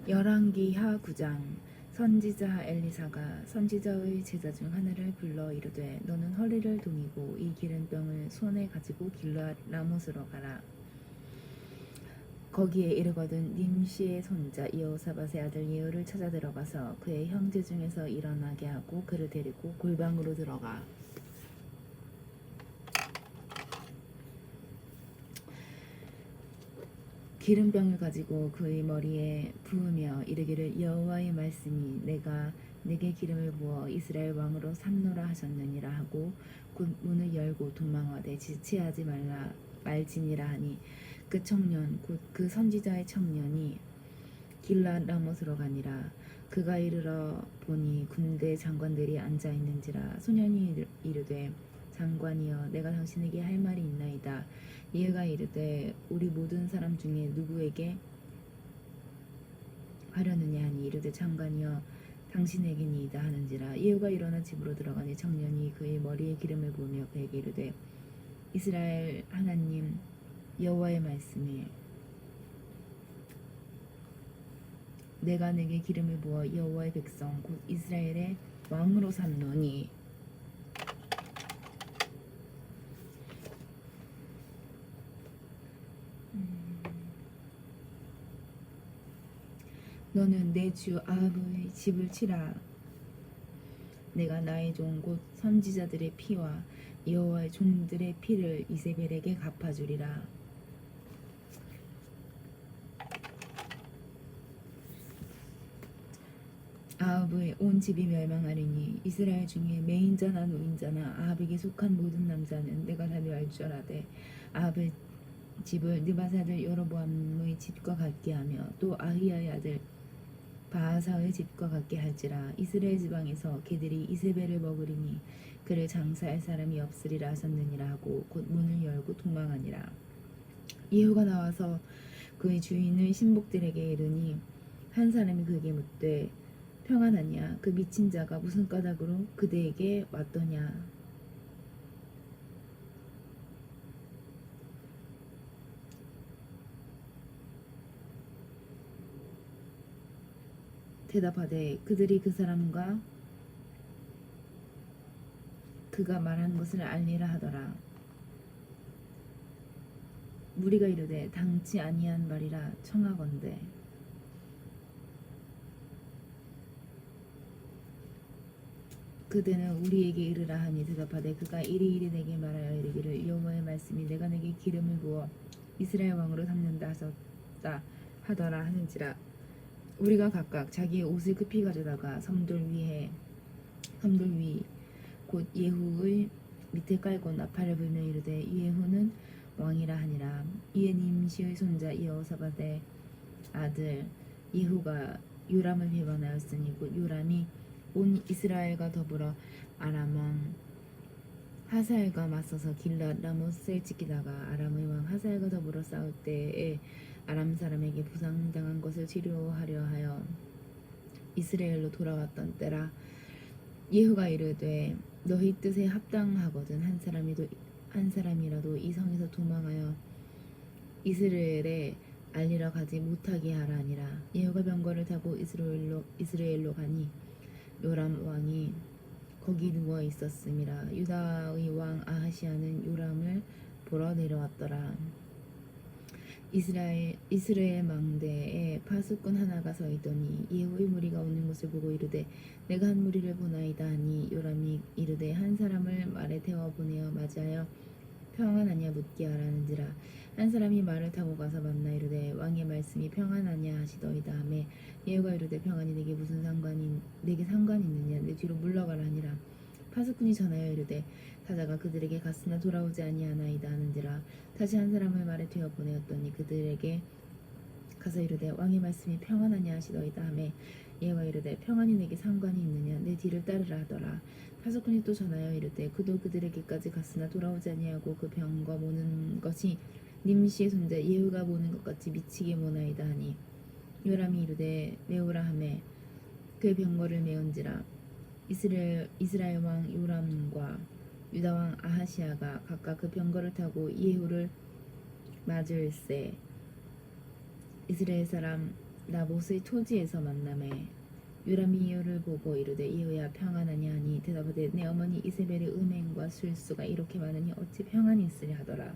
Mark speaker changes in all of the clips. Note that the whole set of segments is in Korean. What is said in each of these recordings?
Speaker 1: 열왕기하 9장. 선지자 엘리사가 선지자의 제자 중 하나를 불러 이르되 너는 허리를 동이고 이 기름병을 손에 가지고 길르앗 라못으로 가라. 거기에 이르거든 님시의 손자 여호사밧의 아들 예후를 찾아 들어가서 그의 형제 중에서 일어나게 하고 그를 데리고 골방으로 들어가 기름병을 가지고 그의 머리에 부으며 이르기를 여호와의 말씀이 내가 내게 기름을 부어 이스라엘 왕으로 삼노라 하셨느니라 하고 곧 문을 열고 도망하되 지체하지 말지니라 하니 그 청년 곧 그 선지자의 청년이 길르앗 라못으로 가니라. 그가 이르러 보니 군대 장관들이 앉아 있는지라. 소년이 이르되 장관이여 내가 당신에게 할 말이 있나이다. 예후가 이르되 우리 모든 사람 중에 누구에게 하려느냐 하니 이르되 장관이여 당신에게니이다 하는지라. 예후가 일어나 집으로 들어가니 청년이 그의 머리에 기름을 부으며 그에게 이르되 이스라엘 하나님 여호와의 말씀이 내가 내게 기름을 부어 여호와의 백성 곧 이스라엘의 왕으로 삼노니 너는 내 주 아합의 집을 치라. 내가 나의 종 곧 선지자들의 피와 여호와의 종들의 피를 이세벨에게 갚아주리라. 아합의 온 집이 멸망하리니 이스라엘 중에 매인자나 노인자나 아합에게 속한 모든 남자는 내가 다 멸할 줄 알아되 아합의 집을 느밧의 아들 여로보암의 집과 같게 하며 또 아히야의 아들 바하사의 집과 같게 할지라. 이스라엘 지방에서 개들이 이세벨을 먹으리니 그를 장사할 사람이 없으리라 하셨느니라 하고 곧 문을 열고 도망하니라. 예후가 나와서 그의 주인의 신복들에게 이르니 한 사람이 그에게 묻되 평안하냐? 그 미친 자가 무슨 까닭으로 그대에게 왔더냐? 대답하되 그들이 그 사람과 그가 말한 것을 알리라 하더라. 무리가 이르되 당치 아니한 말이라 청하건대 그대는 우리에게 이르라 하니 대답하되 그가 이리이리 내게 말하여 이르기를 여호와의 말씀이 내가 내게 기름을 부어 이스라엘 왕으로 삼는다 하셨다 하더라 하는지라. 우리가 각각 자기의 옷을 급히 가져다가 섬돌 위 곧 예후의 밑에 깔고 나팔을 불며 이르되 예후는 왕이라 하니라. 이에 님시의 손자 여호사밧의 아들 예후가 요람을 배반하였으니 곧 요람이 온 이스라엘과 더불어 아람 왕 하사엘과 맞서서 길르앗 라못을 지키다가 아람의 왕 하사엘과 더불어 싸울 때에 아람 사람에게 부상당한 것을 치료하려 하여 이스라엘로 돌아왔던 때라. 예후가 이르되 너희 뜻에 합당하거든 한 사람이라도 이 성에서 도망하여 이스라엘에 알리러 가지 못하게 하라 하니라. 예후가 병거를 타고 이스라엘로 가니 요람 왕이 거기 누워 있었음이라. 유다의 왕 아하시아는 요람을 보러 내려왔더라. 이스라엘 망대에 파수꾼 하나가 서 있더니 예후의 무리가 오는 것을 보고 이르되 내가 한 무리를 보나이다 하니 요람이 이르되 한 사람을 말에 태워 보내어 맞이하여 평안하냐 묻게 하라는지라. 한 사람이 말을 타고 가서 만나 이르되 왕의 말씀이 평안하냐 하시더이다 하매 예후가 이르되 평안이 내게 상관이 있느냐 내 뒤로 물러가라 하니라. 파수꾼이 전하여 이르되 사자가 그들에게 갔으나 돌아오지 아니하나이다 하는지라. 다시 한 사람을 말에 태워 보내었더니 그들에게 가서 이르되 왕의 말씀이 평안하냐 하시더이다 하매 예후가 이르되 평안이 내게 상관이 있느냐 내 뒤를 따르라 하더라. 파수꾼이 또 전하여 이르되 그도 그들에게까지 갔으나 돌아오지 아니하고 그 병거 모는 것이 님시의 손자 예후가 모는 것 같이 미치게 모나이다 하니 요람이 이르되 메우라 하매 그의 병거를 메운지라. 이스라엘 왕 요람과 유다 왕 아하시아가 각각 그 병거를 타고 예후를 맞을세 이스라엘 사람 나봇의 토지에서 만남에 요람이 이유를 보고 이르되 이유야 평안하냐 하니 대답하되 내 어머니 이세벨의 음행과 술수가 이렇게 많으니 어찌 평안이 있으랴 하더라.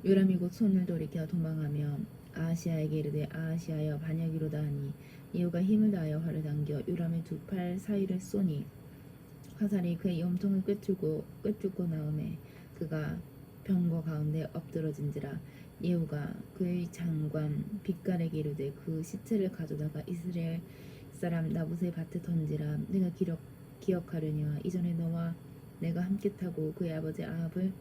Speaker 1: 요람이 곧 손을 돌이켜 도망하며 아하시아에게 이르되 아하시아여 반역이로다 하니 이유가 힘을 다하여 활을 당겨 요람의 두 팔 사이를 쏘니 화살이 그의 염통을 꿰뚫고 나오매 그가 병거 가운데 엎드러진지라. 예후가 그의 장관 빛깔에게 이르되 그 시체를 가져다가 이스라엘 사람 나봇의 밭에 던지라. 내가 기억하려니와 이전에 너와 내가 함께 타고 그의 아버지 아합을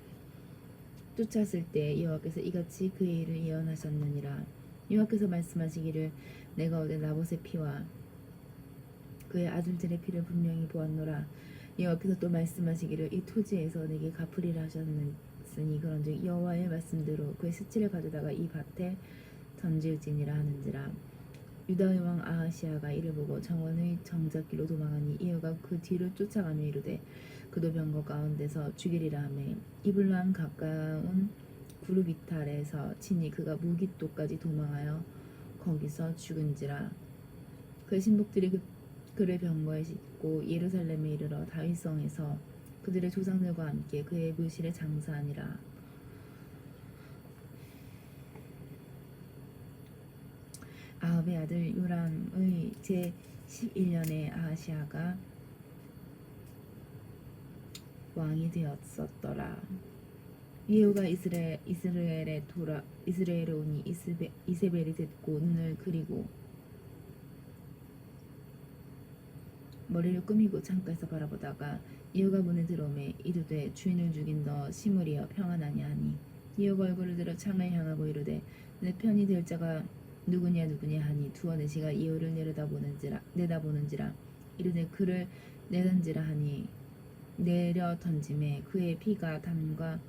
Speaker 1: 쫓았을 때 여호와께서 이같이 그의 일을 예언하셨느니라. 여호와께서 말씀하시기를 내가 어제 나봇의 피와 그의 아들들의 피를 분명히 보았노라. 여호와께서 또 말씀하시기를 이 토지에서 내게 갚으리라 하셨으니 그런즉 여호와의 말씀대로 그의 시체를 가져다가 이 밭에 던질지니라 하는지라. 유다의 왕 아하시아가 이를 보고 정원의 정작길로 도망하니 이유가 그 뒤를 쫓아가며 이르되 그도 병거 가운데서 죽이리라 하매 이블람 가까운 구르비탈에서 친히 그가 무깃도까지 도망하여 거기서 죽은지라. 그의 신복들이 그를 병거에 싣고 예루살렘에 이르러 다윗성에서 그들의 조상들과 함께 그의 묘실에 장사하니라. 아합의 아들 요람의 제 11년에 아하시아가 왕이 되었었더라. 예후가 이스라엘에 오니 이세벨이 듣고 눈을 그리고 머리를 꾸미고 창가에서 바라보다가 예후가 문에 들어오매 이르되 주인을 죽인 너 시므리여 평안하냐 하니 예후가 얼굴을 들어 창을 향하고 이르되 내 편이 될 자가 누구냐 하니 두어 내시가 예후를 내다보는지라. 이르되 그를 내던지라 하니 내려 던짐에 그의 피가 담과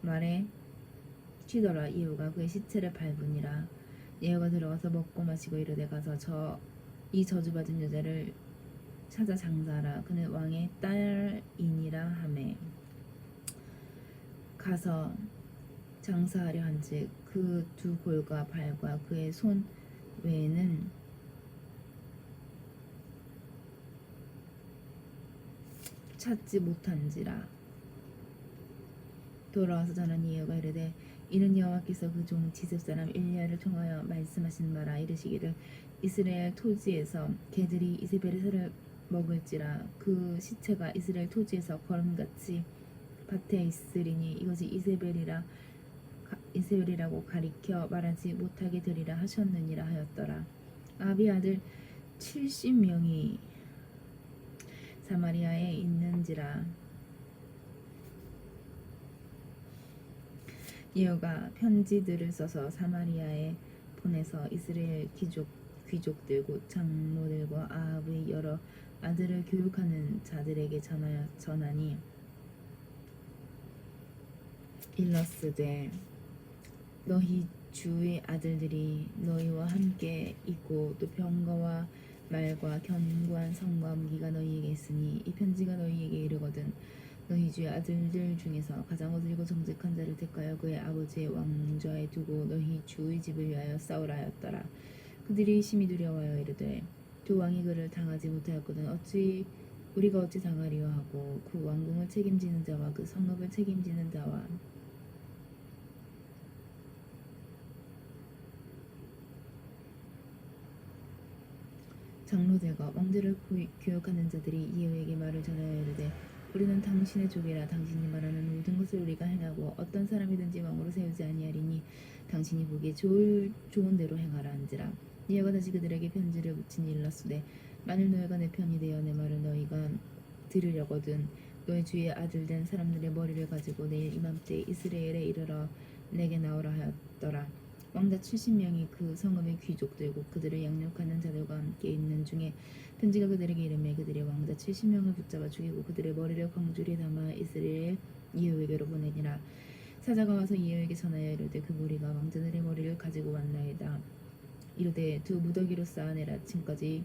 Speaker 1: 말에 튀더라. 예후가 그의 시체를 밟으니라. 예후가 들어가서 먹고 마시고 이르되 가서 이 저주받은 여자를 찾아 장사하라. 그는 왕의 딸이니라 하매 가서 장사하려 한즉 그 두 골과 발과 그의 손 외에는 찾지 못한지라. 돌아와서 전하니 예후가 이르되 이는 여호와께서 그 종 지셉 사람 엘리야를 통하여 말씀하신 바라. 이르시기를 이스라엘 토지에서 개들이 이세벨의 살을 먹을지라. 그 시체가 이스라엘 토지에서 거름같이 밭에 있으리니 이것이 이세벨이라고 가리켜 말하지 못하게 되리라 하셨느니라 하였더라. 아비 아들 70명이 사마리아에 있는지라. 예후가 편지들을 써서 사마리아에 보내서 이스라엘 귀족들 곧 장로들과 아합의 여러 아들을 교육하는 자들에게 전하니 일러스되 너희 주의 아들들이 너희와 함께 있고 또 병거와 말과 견고한 성과 무기가 너희에게 있으니 이 편지가 너희에게 이르거든 너희 주의 아들들 중에서 가장 어들고 정직한 자를 택하여 그의 아버지의 왕좌에 두고 너희 주의 집을 위하여 싸우라 하였더라. 그들이 심히 두려워하여 이르되 두 왕이 그를 당하지 못하였거든 우리가 어찌 당하리요 하고 그 왕궁을 책임지는 자와 그 성읍을 책임지는 자와 장로들과 왕들을 교육하는 자들이 예후에게 말을 전하여 이르되 우리는 당신의 족이라. 당신이 말하는 모든 것을 우리가 행하고 어떤 사람이든지 왕으로 세우지 아니하리니 당신이 보기에 좋은 대로 행하라 한지라. 예후가 다시 그들에게 편지를 붙이니 일렀으되 만일 너희가 내 편이 되어 내 말을 너희가 들으려거든 너희 주의 아들 된 사람들의 머리를 가지고 내일 이맘때 이스라엘에 이르러 내게 나오라 하였더라. 왕자 70명이 그 성읍의 귀족들 곧 그들을 양육하는 자들과 함께 있는 중에 편지가 그들에게 이르매 그들이 왕자 70명을 붙잡아 죽이고 그들의 머리를 광주리에 담아 이스라엘 예후에게로 보내니라. 사자가 와서 예후에게 전하여 이르되 그 무리가 왕자들의 머리를 가지고 왔나이다. 이르되 두 무더기로 쌓아내라. 아침까지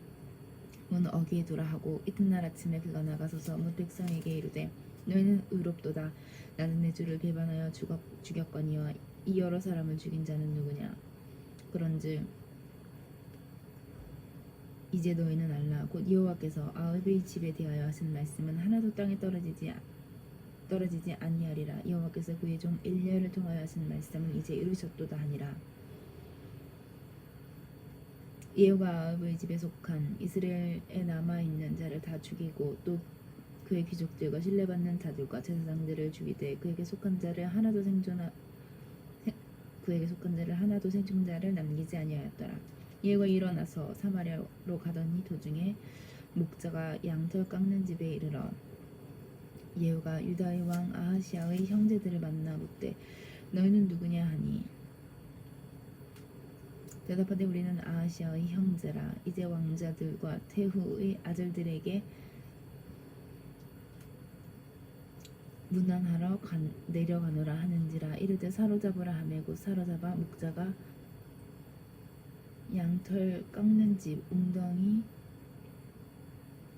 Speaker 1: 문 어귀에 두라 하고 이튿날 아침에 그가 나가서서 문 백성에게 이르되 너희는 의롭도다. 나는 내 주를 배반하여 죽였거니와 이 여러 사람을 죽인 자는 누구냐. 그런즉 이제 너희는 알라. 곧 여호와께서 아합의 집에 대하여 하신 말씀은 하나도 땅에 떨어지지 아니하리라. 여호와께서 그의 종 엘리야를 통하여 하신 말씀을 이제 이루셨도다 하니라. 예후가 아합의 집에 속한 이스라엘에 남아있는 자를 다 죽이고 또 그의 귀족들과 신뢰받는 자들과 제사장들을 죽이되 그에게 속한 자를 하나도 생존자를 남기지 아니하였더라. 예후가 일어나서 사마리아로 가더니 도중에 목자가 양털 깎는 집에 이르러 예후가 유다의 왕 아하시아의 형제들을 만나 묻되 너희는 누구냐 하니 대답하되 우리는 아하시아의 형제라. 이제 왕자들과 태후의 아들들에게 문안하러 내려가노라 하는지라. 이르되 사로잡으라 하매 곧 사로잡아 목자가 양털 깎는 집 웅덩이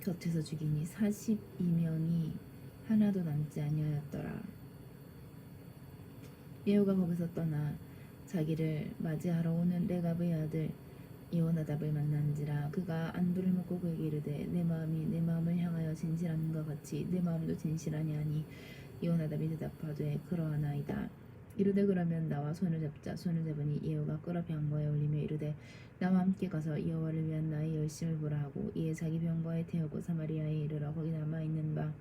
Speaker 1: 곁에서 죽이니 42명이 하나도 남지 아니하였더라. 예후가 거기서 떠나 자기를 맞이하러 오는 레갑의 아들 여호나답을 만난지라. 그가 안부를 묻고 그에게 이르되 내 마음이 내 마음을 향하여 진실함과 같이 내 마음도 진실하니 하니 여호나답이 대답하되 그러하나이다. 이르되 그러면 나와 손을 잡자. 손을 잡으니 예후가 끌어 병거에 올리며 이르되 나와 함께 가서 여호와를 위한 나의 열심을 보라 하고 이에 자기 병거에 태우고 사마리아에 이르러 거기 남아있는 바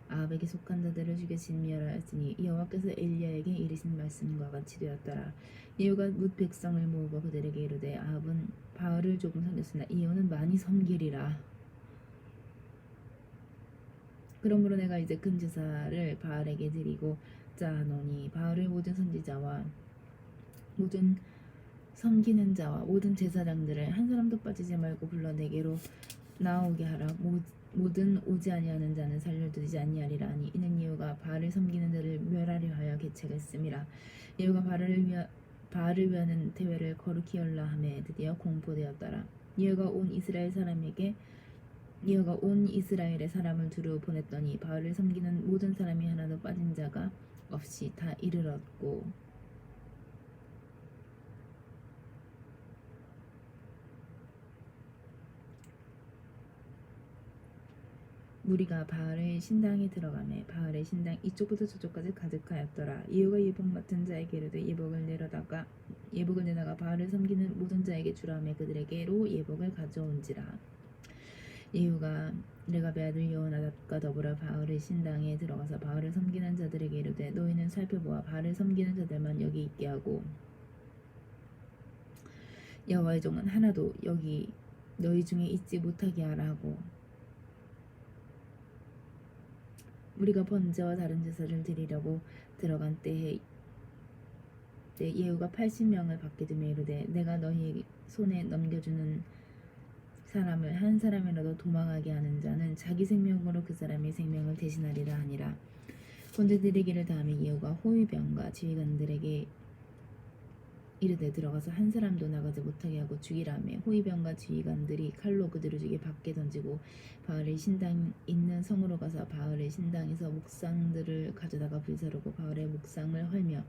Speaker 1: 아합에게 속한 자들을 죽여 멸하였으니 여호와께서 엘리야에게 이르신 말씀과 같이 되었더라. 예후가 뭇 백성을 모으고 그들에게 이르되 아합은 바알을 조금 섬겼으나 이후는 많이 섬기리라. 그러므로 내가 이제 큰 제사를 바알에게 드리고 자하노니 바알의 모든 선지자와 모든 섬기는 자와 모든 제사장들을 한 사람도 빠지지 말고 불러 내게로 나오게 하라. 모든 오지 아니하는 자는 살려두지 아니하리라 하니 이는 예후가 바알을 섬기는 자를 멸하려 하여 계책했음이라. 예후가 바알을 위하는 대회를 거룩히 열라 하매 드디어 공포되었더라. 예후가 온 이스라엘의 사람을 두루 보냈더니 바알을 섬기는 모든 사람이 하나도 빠진 자가 없이 다 이르렀고 무리가 바알의 신당에 들어가매 바알의 신당 이쪽부터 저쪽까지 가득하였더라. 예후가 예복 맡은 자에게 이르되 예복을 내다가 바알을 섬기는 모든 자에게 주라 하매 그들에게로 예복을 가져온지라. 예후가 레갑의 아들 여호나답과 더불어 바알의 신당에 들어가서 바알을 섬기는 자들에게 이르되 너희는 살펴보아 바알을 섬기는 자들만 여기 있게 하고 여호와의 종은 하나도 여기 너희 중에 있지 못하게 하라 하고 우리가 번제와 다른 제사를 드리려고 들어간 때에 예후가 80명을 받게 되며 이르되 내가 너희 손에 넘겨주는 사람을 한 사람이라도 도망하게 하는 자는 자기 생명으로 그 사람의 생명을 대신하리라 하니라. 본제드리기를 다음에 예후가 호위병과 지휘관들에게 이르되 들어가서 한 사람도 나가지 못하게 하고 죽이라 하며 호위병과 지휘관들이 칼로 그들을 죽여 밖에 던지고 바알의 신당 있는 성으로 가서 바알의 신당에서 목상들을 가져다가 불사르고 바알의 목상을 헐며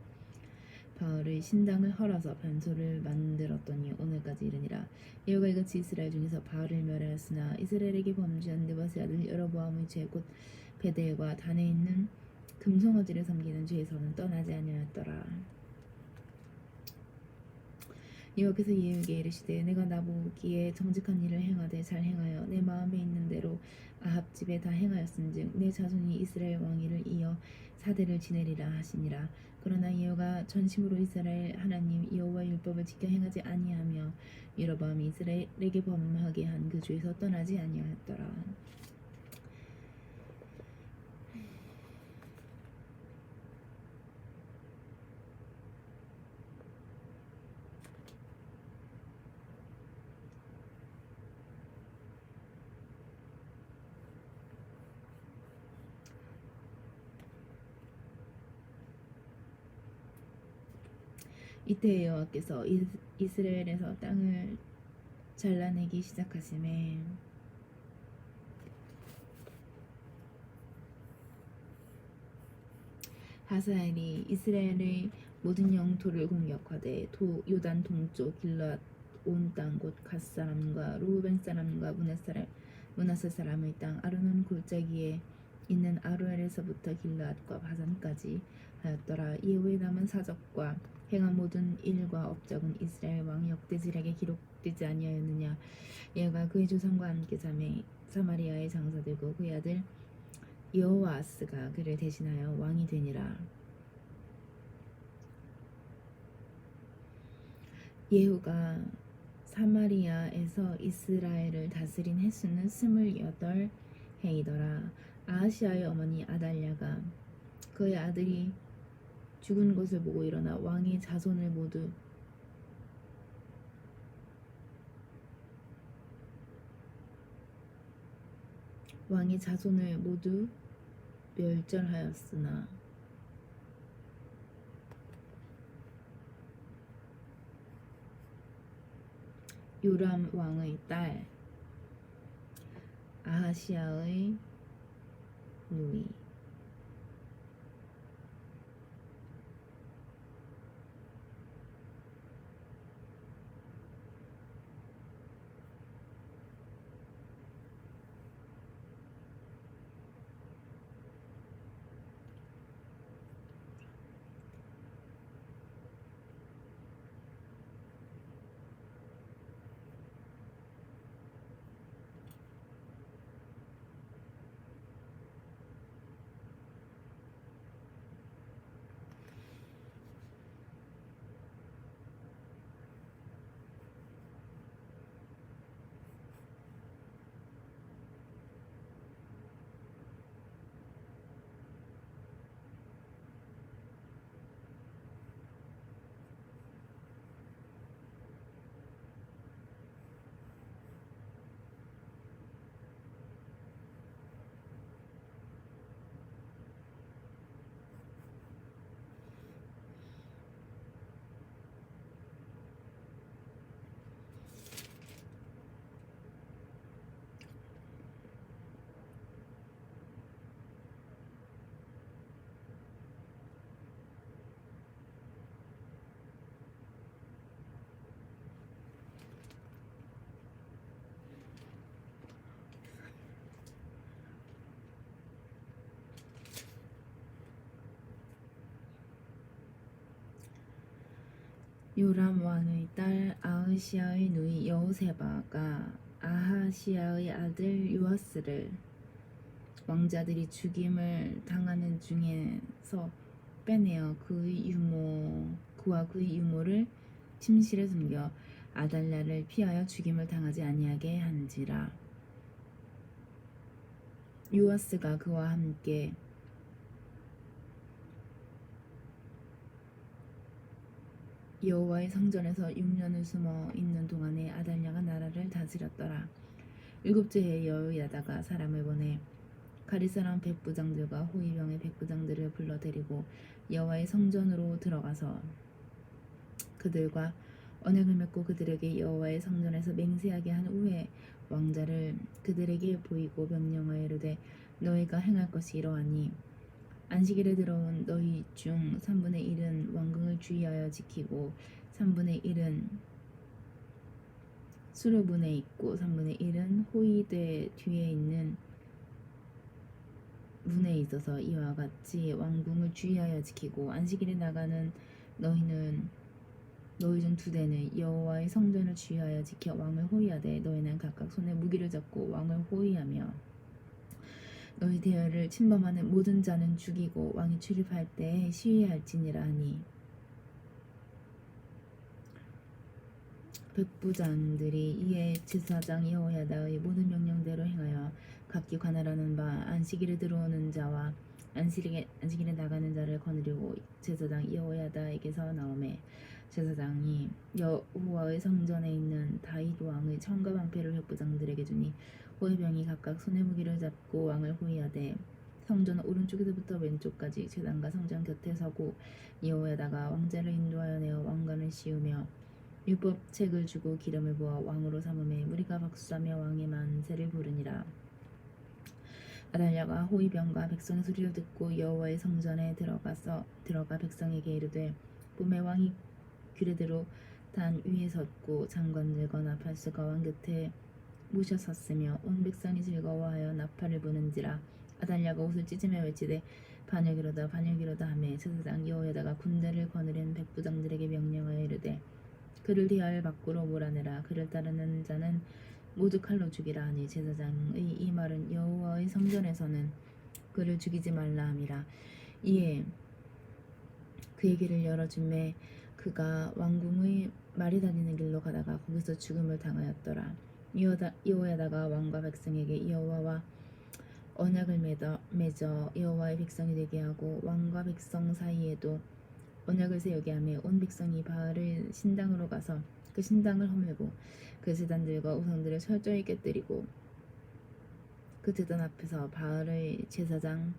Speaker 1: 바알의 신당을 헐어서 변소를 만들었더니 오늘까지 이르니라. 예후가 이같이 이스라엘 중에서 바알을 멸하였으나 이스라엘에게 범죄한 느바스의 아들 여로보암의 죄 곧 베델과 단에 있는 금송아지를 섬기는 죄에서는 떠나지 아니하였더라. 여호와께서 예후에게 이르시되 내가 나보기에 정직한 일을 행하되 잘 행하여 내 마음에 있는 대로 아합 집에 다 행하였은즉 내 자손이 이스라엘 왕위를 이어 4대를 지내리라 하시니라. 그러나 예후가 전심으로 이스라엘 하나님 여호와의 율법을 지켜 행하지 아니하며 여로보암이 이스라엘에게 범하게 한 그 죄에서 떠나지 아니하였더라. 이때 여호와께서 이스라엘에서 땅을 잘라내기 시작하심에 하사엘이 이스라엘의 모든 영토를 공격하되 요단 동쪽 길앗 온 땅 곧 갓 사람과 루벤 사람과 므낫세 사람의 땅 아르논 골짜기에 있는 아로엘에서부터 길르앗과 바산까지 하였더라. 이후에 남은 사적과 행한 모든 일과 업적은 이스라엘 왕 역대질에게 기록되지 아니하였느냐. 얘가 그의 조상과 함께 사마리아에 장사되고 그의 아들 여호아스가 그를 대신하여 왕이 되니라. 예후가 사마리아에서 이스라엘을 다스린 횟수는 28해이더라. 아하시아의 어머니 아달랴가 그의 아들이 죽은 것을 보고 일어나 왕의 자손을 모두 멸절하였으나 요람 왕의 딸 아하시아의 누이 요람 왕의 딸 아하시아의 누이 여호세바가 아하시아의 아들 요아스를 왕자들이 죽임을 당하는 중에서 빼내어 그와 그의 유모를 침실에 숨겨 아달랴를 피하여 죽임을 당하지 아니하게 한지라. 요아스가 그와 함께 여호와의 성전에서 6년을 숨어 있는 동안에 아달랴가 나라를 다스렸더라. 7째 해에 여호야다가 사람을 보내 가리 사람 백부장들과 호위병의 백부장들을 불러 데리고 여호와의 성전으로 들어가서 그들과 언약을 맺고 그들에게 여호와의 성전에서 맹세하게 한 후에 왕자를 그들에게 보이고 명령하여 이르되 너희가 행할 것이 이러하니 안식일에 들어온 너희 중 3분의 1은 왕궁을 주의하여 지키고 3분의 1은 수르분에 있고 3분의 1은 호위대 뒤에 있는 문에 있어서 이와 같이 왕궁을 주의하여 지키고 안식일에 나가는 너희 중 2대는 여호와의 성전을 주의하여 지켜 왕을 호위하되 너희는 각각 손에 무기를 잡고 왕을 호위하며 너희 대열을 침범하는 모든 자는 죽이고 왕이 출입할 때에 시위할지니라 하니 백부장들이 이에 제사장 여호야다의 모든 명령대로 행하여 각기 관할하는 바 안식일에 들어오는 자와 안식일에 나가는 자를 거느리고 제사장 여호야다에게서 나오매 제사장이 여호와의 성전에 있는 다윗 왕의 청과 방패를 백부장들에게 주니 호위병이 각각 손에 무기를 잡고 왕을 호위하되 성전 오른쪽에서부터 왼쪽까지 제단과 성전 곁에 서고 여호야다가 왕자를 인도하여 내어 왕관을 씌우며 율법책을 주고 기름을 부어 왕으로 삼음에 무리가 박수하며 왕의 만세를 부르니라. 아달랴가 호위병과 백성의 소리를 듣고 여호와의 성전에 들어가 백성에게 이르되 봄에 왕이 규례대로 단 위에 섰고 장관들과 나팔수가 왕 곁에 모셔 섰으며 온 백성이 즐거워하여 나팔을 부는지라. 아달랴가 옷을 찢으며 외치되 반역이로다 반역이로다 하매 제사장 여호야다가 군대를 거느린 백부장들에게 명령하여 이르되 그를 대하여 밖으로 몰아내라. 그를 따르는 자는 모두 칼로 죽이라 하니 제사장의 이 말은 여호와의 성전에서는 그를 죽이지 말라 함이라. 이에 그의 길을 열어주매 그가 왕궁의 말이 다니는 길로 가다가 거기서 죽음을 당하였더라. 여호야다가 왕과 백성에게 여호와와 언약을 맺어 여호와의 백성이 되게 하고 왕과 백성 사이에도 언약을 세우게 하며 온 백성이 바알을 신당으로 가서 그 신당을 허물고 그 제단들과 우상들을 철저히 깨뜨리고 그 제단 앞에서 바알의 제사장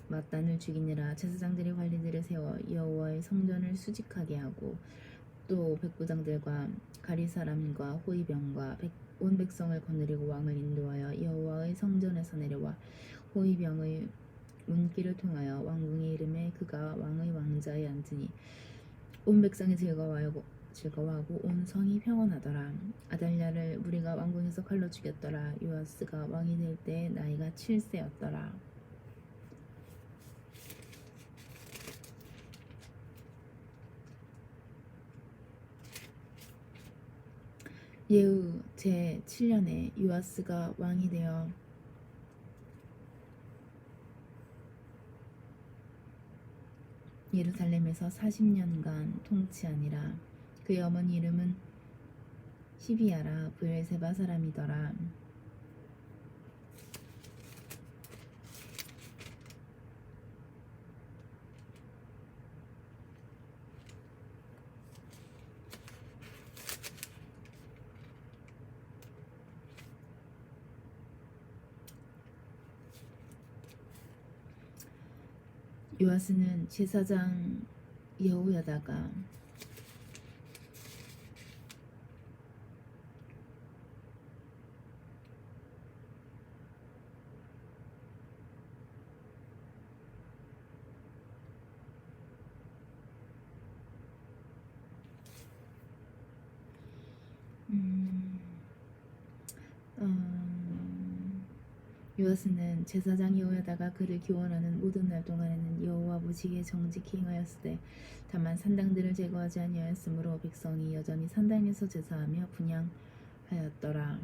Speaker 1: mat단을 죽이니라. 제사장들이 관리들을 세워 여호와의 성전을 수직하게 하고 또 백부장들과 가리 사람과 호위병과 온 백성을 거느리고 왕을 인도하여 여호와의 성전에서 내려와 호위병의 문길을 통하여 왕궁에 이르매 그가 왕의 왕자에 앉으니 온 백성이 즐거워하고 온 성이 평온하더라. 아달랴를 무리가 왕궁에서 칼로 죽였더라. 요아스가 왕이 될 때 나이가 7세였더라. 예후 제7년에 요아스가 왕이 되어 예루살렘에서 40년간 통치하니라. 그의 어머니 이름은 시비야라 브엘세바 사람이더라. 요아스는 제사장 여호야다가 요아스는 제사장 여호야다가 그를 기원하는 모든 날 동안에는 여호와 보시기에 정직히 행하였으되 다만 산당들을 제거하지 아니하였으므로 백성이 여전히 산당에서 제사하며 분향하였더라.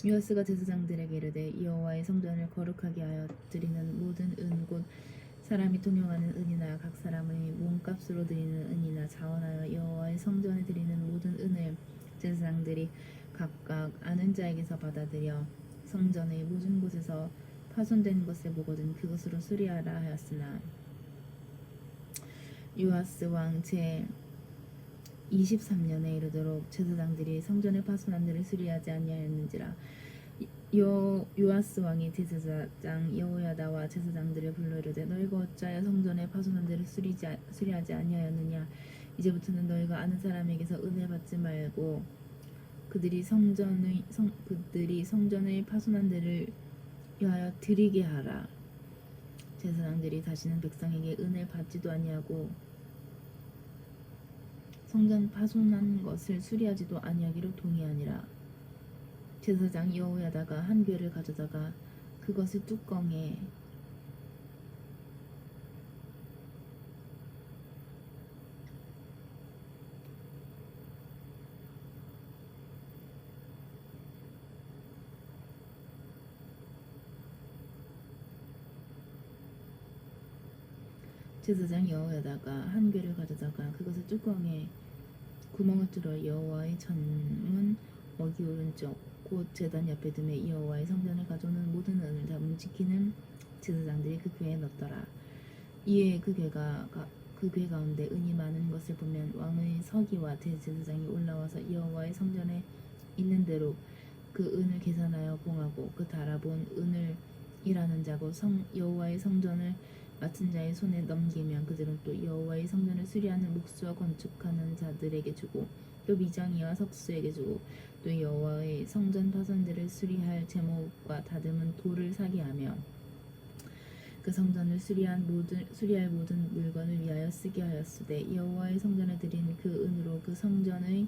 Speaker 1: 요아스가 제사장들에게 이르되 여호와의 성전을 거룩하게 하여 드리는 모든 은 곧 사람이 통용하는 은이나 각 사람의 몸값으로 드리는 은이나 자원하여 여호와의 성전에 드리는 모든 은을 제사장들이 각각 아는 자에게서 받아들여 성전의 모든 곳에서 파손된 것을 보거든 그것으로 수리하라 하였으나 요아스 왕 제 23년에 이르도록 제사장들이 성전의 파손한 데를 수리하지 아니하였는지라. 요아스 왕이 대제사장 여호야다와 제사장들을 불러 이르되 너희가 어찌하여 성전의 파손한 데를 수리하지 아니하였느냐. 이제부터는 너희가 아는 사람에게서 은혜 받지 말고 그들이 성전의 파손한 데를 위하여 드리게 하라. 제사장들이 다시는 백성에게 은혜를 받지도 아니하고 성전 파손한 것을 수리하지도 아니하기로 동의하니라. 제사장 여호야다가 한 궤를 가져다가 그것을 뚜껑에 제사장 여호야다가 한 궤를 가져다가 그것을 뚜껑에 구멍을 뚫어 여호와의 전문 어기 오른쪽 곧 제단 옆에 두매 여호와의 성전을 가져오는 모든 은을 다 지키는 제사장들이 그 궤에 넣더라. 이에 그 궤 가운데 은이 많은 것을 보면 왕의 서기와 대제사장이 올라와서 여호와의 성전에 있는 대로 그 은을 계산하여 봉하고 그 달아본 은을 일하는 자고 여호와의 성전을 맡은 자의 손에 넘기면 그들은 또 여호와의 성전을 수리하는 목수와 건축하는 자들에게 주고 또 미장이와 석수에게 주고 또 여호와의 성전 파손들을 수리할 제목과 다듬은 돌을 사게 하며 그 성전을 수리할 모든 물건을 위하여 쓰게 하였으되 여호와의 성전에 드린 그 은으로 그 성전의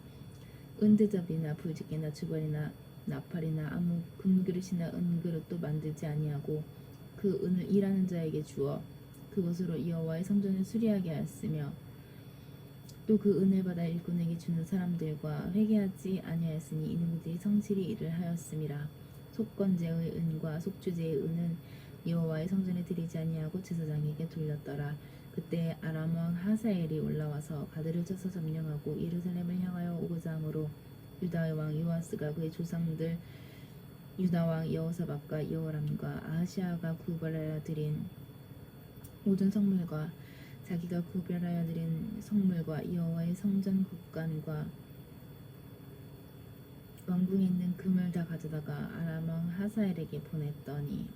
Speaker 1: 은대접이나 불짓개나 주벌이나 나팔이나 아무 금그릇이나 은그릇도 만들지 아니하고 그 은을 일하는 자에게 주어 그것으로 여호와의 성전을 수리하게 하였으며 또 그 은을 받아 일꾼에게 주는 사람들과 회개하지 아니하였으니 이는 그들이 성실히 일을 하였음이라. 속건제의 은과 속주제의 은은 여호와의 성전에 드리지 아니하고 제사장에게 돌렸더라. 그때 아람 왕 하사엘이 올라와서 가드를 쳐서 점령하고 예루살렘을 향하여 오고자 하므로 유다의 왕 요아스가 그의 조상들 유다 왕 여호사밧과 여호람과 아하시아가 구별하여 드린 모든 성물과 자기가 구별하여 드린 성물과 여호와의 성전 국관과 왕궁에 있는 금을 다 가져다가 아람 왕 하사엘에게 보냈더니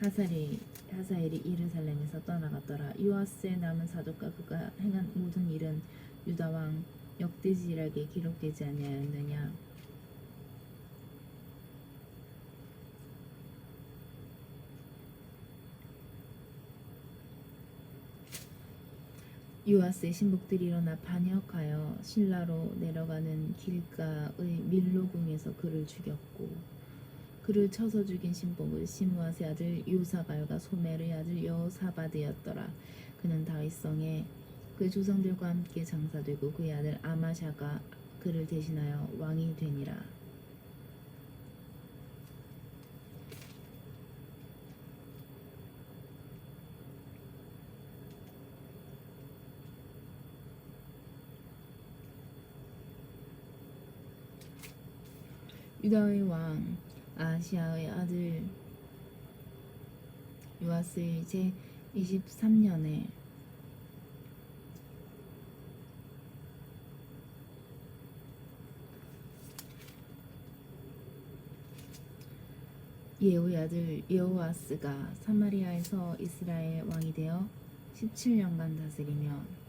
Speaker 1: 하사엘이 예루살렘에서 떠나갔더라. 요아스의 남은 사적과 그가 행한 모든 일은 유다 왕 역대지락에 기록되지 아니하였느냐. 요아스의 신복들이 일어나 반역하여 실라로 내려가는 길가의 밀로궁에서 그를 죽였고 그를 쳐서 죽인 신복은 시므아스의 아들 요사발과 소멜의 아들 여호사밧이었더라. 그는 다윗성에 그의 조상들과 함께 장사되고 그의 아들 아마샤가 그를 대신하여 왕이 되니라. 유다의 왕 아하시아의 아들 요아스의 제 23년에 예후의 아들 여호아스가 사마리아에서 이스라엘 왕이 되어 17년간 다스리며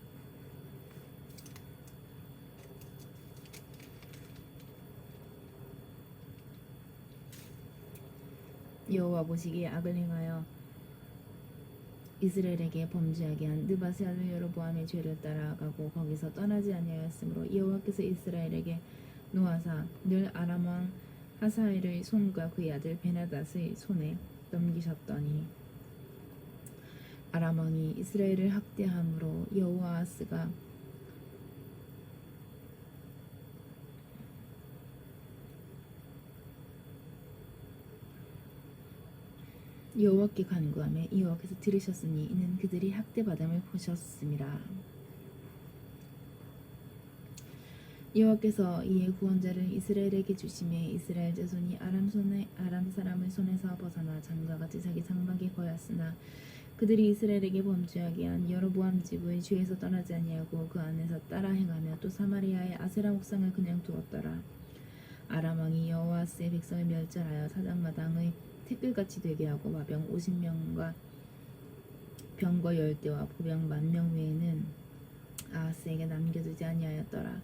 Speaker 1: 여호와 보시기에 악을 행하여 이스라엘에게 범죄하게 한 느바세 아들 여로보암의 죄를 따라가고 거기서 떠나지 아니하였으므로 여호와께서 이스라엘에게 노하사 늘 아람 왕 하사엘의 손과 그의 아들 베나닷의 손에 넘기셨더니 아람 왕이 이스라엘을 학대함으로 여호아스가 여호와께 간구하며 여호와께서 들으셨으니 이는 그들이 학대받음을 보셨음이라. 여호와께서 이에 구원자를 이스라엘에게 주심에 이스라엘 자손이 아람 사람의 손에서 벗어나 장자같이 자기 장막에 거였으나 그들이 이스라엘에게 범죄하게 한 여로보암 집의 죄에서 떠나지 아니하고 그 안에서 따라 행하며 또 사마리아의 아세라 목상을 그냥 두었더라. 아람 왕이 여호아스의 백성을 멸절하여 사장마당의 태끌같이 되게 하고 마병 50명과 병거 10대와 보병 10,000 외에는 아하스에게 남겨두지 아니하였더라.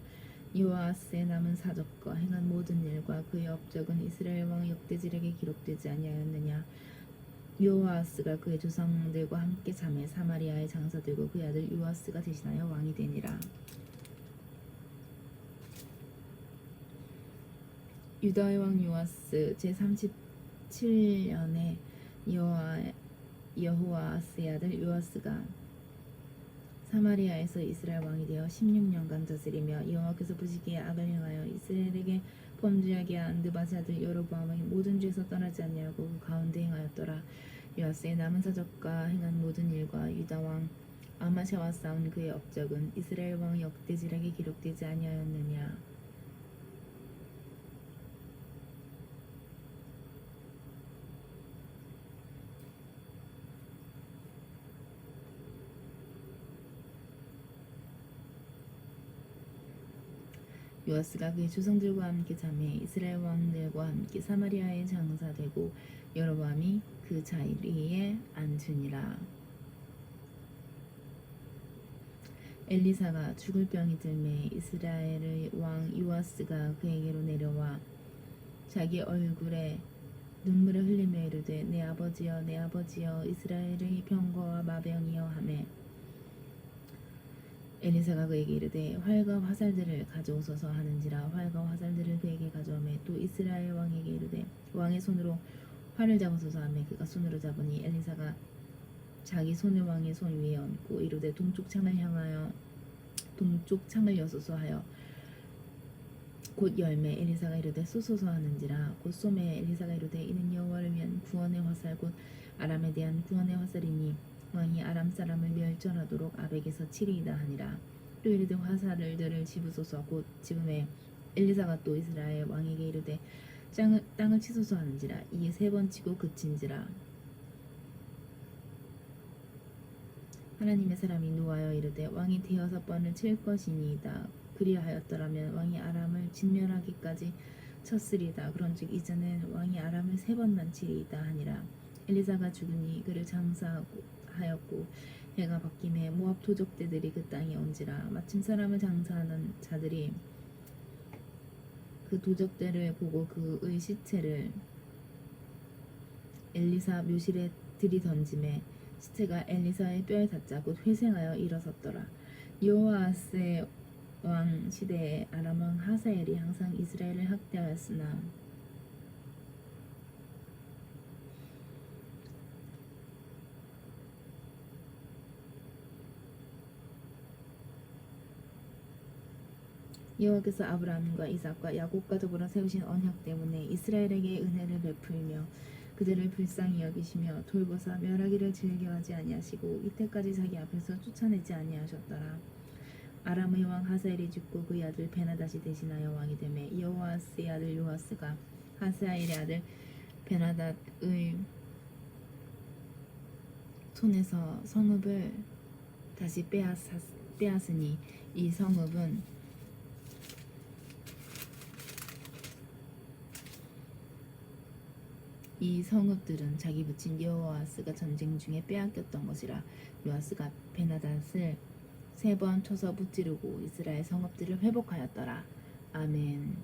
Speaker 1: 요아스의 남은 사적과 행한 모든 일과 그의 업적은 이스라엘 왕 역대지락에 기록되지 아니하였느냐. 요아스가 그의 조상들과 함께 잠에 사마리아에 장사되고 그의 아들 요아스가 대신하여 왕이 되니라. 유다의 왕 요아스 제37년에 여호아스의 아들 요아스가 사마리아에서 이스라엘 왕이 되어 16년간 다스리며 여호와께서 보시기에 악을 행하여 이스라엘에게 범죄하게 한 느바세 아들 여로보암의 모든 죄에서 떠나지 아니하고 그 가운데 행하였더라. 요아스의 남은 사적과 행한 모든 일과 유다 왕 아마샤와 싸운 그의 업적은 이스라엘 왕 역대지락에 기록되지 아니하였느냐. 요아스가 그의 조상들과 함께 잠에 이스라엘 왕들과 함께 사마리아에 장사되고 여로보암이 그 자리에 앉으니라. 엘리사가 죽을 병이 들매 이스라엘의 왕 요아스가 그에게로 내려와 자기 얼굴에 눈물을 흘리며 이르되 내 아버지여 이스라엘의 병거와 마병이여 하매 엘리사가 그에게 이르되 활과 화살들을 가져오소서 하는지라 활과 화살들을 그에게 가져오매 또 이스라엘 왕에게 이르되 왕의 손으로 활을 잡으소서 하매 그가 손으로 잡으니 엘리사가 자기 손을 왕의 손 위에 얹고 이르되 동쪽 창을 여소서 하여 곧 열매 엘리사가 이르되 쏘소서 하는지라 곧 쏘매 엘리사가 이르되 이는 여호와를 위한 구원의 화살 곧 아람에 대한 구원의 화살이니 왕이 아람 사람을 멸절하도록 아벡에서 치리이다 하니라. 또 이르되 화살들을 집으소서 곧 집음에 엘리사가 또 이스라엘 왕에게 이르되 땅을 치소서 하는지라. 이에 3번 치고 그친지라. 하나님의 사람이 노하여 이르되 왕이 6번을 칠 것이니이다. 그리하였더라면 왕이 아람을 진멸하기까지 쳤으리다. 그런즉 이제는 왕이 아람을 3번만 치리이다 하니라. 엘리사가 죽으니 그를 장사하였고 해가 바뀜에 모압 도적대들이 그 땅에 온지라. 마침 사람을 장사하는 자들이 그 도적대를 보고 그의 시체를 엘리사 묘실에 들이던짐에 시체가 엘리사의 뼈에 닿자 곧 회생하여 일어섰더라. 여호아스의 왕 시대에 아람 왕 하사엘이 항상 이스라엘을 학대하였으나 여호와께서 아브라함과 이삭과 야곱과 더불어 세우신 언약 때문에 이스라엘에게 은혜를 베풀며 그들을 불쌍히 여기시며 돌보사 멸하기를 즐겨하지 아니하시고 이때까지 자기 앞에서 쫓아내지 아니하셨더라. 아람의 왕 하사엘이 죽고 그의 아들 베나닷이 대신하여 왕이 되매 여호아스의 아들 요아스가 하사엘의 아들 베나닷의 손에서 성읍을 다시 빼앗으니 이 성읍들은 자기 부친 여호아스가 전쟁 중에 빼앗겼던 것이라. 요아스가 베나닷을 3번 쳐서 무찌르고 이스라엘 성읍들을 회복하였더라. 아멘.